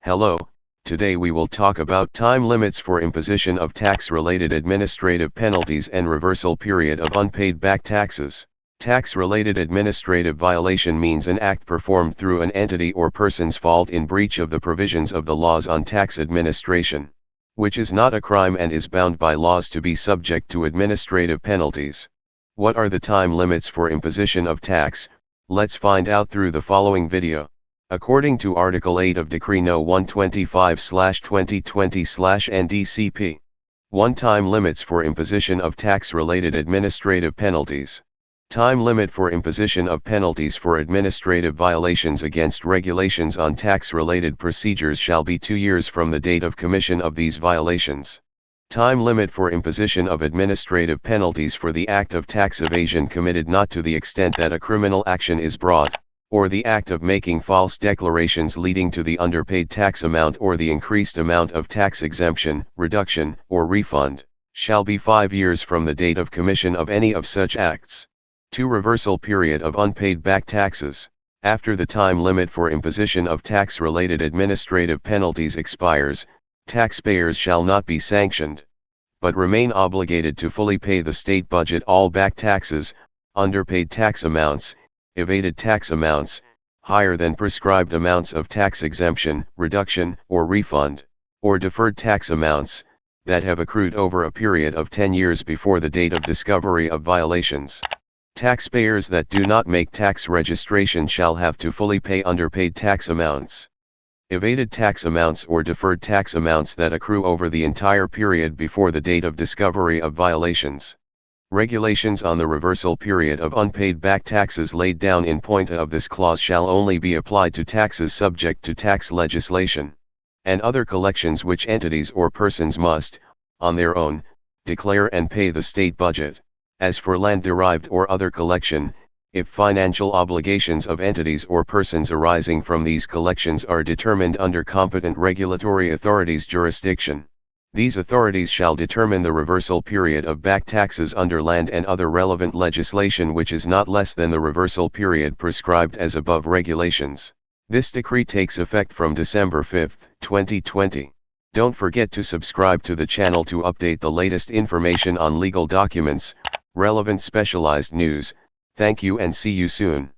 Hello, today we will talk about time limits for imposition of tax-related administrative penalties and reversal period of unpaid back taxes. Tax-related administrative violation means an act performed through an entity or person's fault in breach of the provisions of the laws on tax administration, which is not a crime and is bound by laws to be subject to administrative penalties. What are the time limits for imposition of tax? Let's find out through the following video. According to Article 8 of Decree No. 125/2020/NDCP. 1. Time limits for imposition of tax-related administrative penalties. Time limit for imposition of penalties for administrative violations against regulations on tax-related procedures shall be 2 years from the date of commission of these violations. Time limit for imposition of administrative penalties for the act of tax evasion committed not to the extent that a criminal action is brought, or the act of making false declarations leading to the underpaid tax amount or the increased amount of tax exemption, reduction, or refund, shall be 5 years from the date of commission of any of such acts. 2. Reversal period of unpaid back taxes. After the time limit for imposition of tax-related administrative penalties expires, taxpayers shall not be sanctioned, but remain obligated to fully pay the state budget all back taxes, underpaid tax amounts, evaded tax amounts, higher than prescribed amounts of tax exemption, reduction, or refund, or deferred tax amounts, that have accrued over a period of 10 years before the date of discovery of violations. Taxpayers that do not make tax registration shall have to fully pay underpaid tax amounts, evaded tax amounts or deferred tax amounts that accrue over the entire period before the date of discovery of violations. Regulations on the reversal period of unpaid back taxes laid down in point A of this clause shall only be applied to taxes subject to tax legislation, and other collections which entities or persons must, on their own, declare and pay the state budget. As for land-derived or other collection, if financial obligations of entities or persons arising from these collections are determined under competent regulatory authorities' jurisdiction, these authorities shall determine the reversal period of back taxes under land and other relevant legislation which is not less than the reversal period prescribed as above regulations. This decree takes effect from December 5, 2020. Don't forget to subscribe to the channel to update the latest information on legal documents, relevant specialized news. Thank you and see you soon.